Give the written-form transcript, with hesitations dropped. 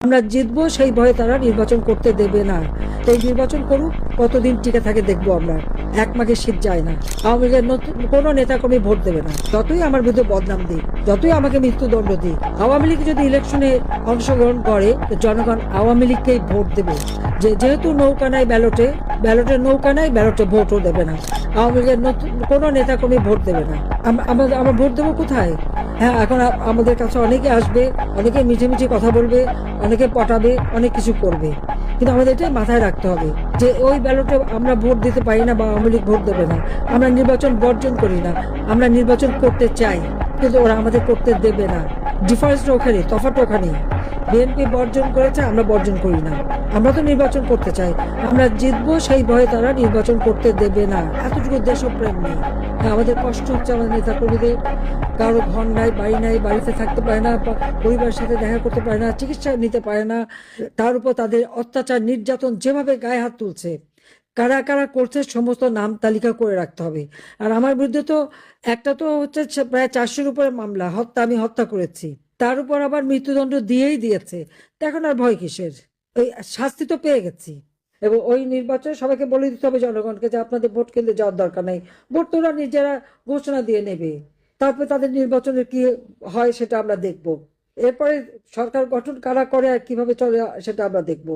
আমরা জিতবো সেই ভয়ে তারা নির্বাচন করতে দেবে না। এই নির্বাচন করুক, কতদিন টিকে থাকে দেখবো আমরা। এক মাঘে শীত যায় না। আওয়ামী লীগের নতুন কোনো নেতাকর্মী ভোট দেবে না, যতই আমার বিরুদ্ধে বদনাম দিক, যতই আমাকে মৃত্যুদণ্ড দিক। আওয়ামী লীগ যদি ইলেকশনে অংশগ্রহণ করে, তো জনগণ আওয়ামী লীগকেই ভোট দেবে। যেহেতু নৌকা নাই ব্যালটে, ব্যালটের নৌকা নাই, ব্যালটে ভোটও দেবে না। আওয়ামী লীগের নতুন কোনো নেতাকর্মী ভোট দেবে না। আমরা ভোট দেবো কোথায়? হ্যাঁ, এখন আমাদের কাছে অনেকে আসবে, অনেকে মিছে মিছে কথা বলবে, অনেকে পটাবে, অনেক কিছু করবে, কিন্তু আমাদের এটাই মাথায় রাখতে হবে যে ওই ব্যালটে আমরা ভোট দিতে পারি না বা আওয়ামী লীগ ভোট দেবে না। আমরা নির্বাচন বর্জন করি না, আমরা নির্বাচন করতে চাই, কিন্তু ওরা আমাদের করতে দেবে না। ডিফারেন্সটা ওখানে, তফাৎ ওখানে। বিএনপি বর্জন করেছে, আমরা বর্জন করি না। আমরা তো নির্বাচন করতে চাই, আমরা জিতবো সেই ভয়ে তারা নির্বাচন করতে দেবে না। এতটুকু দেশপ্রেম নেই। আমাদের কষ্ট হচ্ছে আমাদের নেতা কর্মীদের। কারো ঘর নাই, বাড়ি নাই, বাড়িতে থাকতে পারে না, পরিবারের সাথে দেখা করতে পারে না, চিকিৎসা নিতে পারে না। তার উপর তাদের অত্যাচার, নির্যাতন যেভাবে গায়ে হাত তুলছে, কারা কারা করছে সমস্ত নাম তালিকা করে রাখতে হবে। আর আমার বিরুদ্ধে তো একটা তো হচ্ছে প্রায় 400-র উপরে মামলা, আমি হত্যা করেছি। তার উপর আবার মৃত্যুদণ্ড দিয়েই দিয়েছে। তো এখন আর ভয় কিসের? ওই শাস্তি তো পেয়ে গেছি। এবং ওই নির্বাচনে সবাইকে বলে দিতে হবে জনগণকে যে আপনাদের ভোট কেন্দ্রে যাওয়ার দরকার নাই, ভোট তো ওরা নিজেরা ঘোষণা দিয়ে নেবে। তারপরে তাদের নির্বাচনের কি হয় সেটা আমরা দেখব। এরপরে সরকার গঠন কারা করে আর কিভাবে চলে সেটা আমরা দেখব।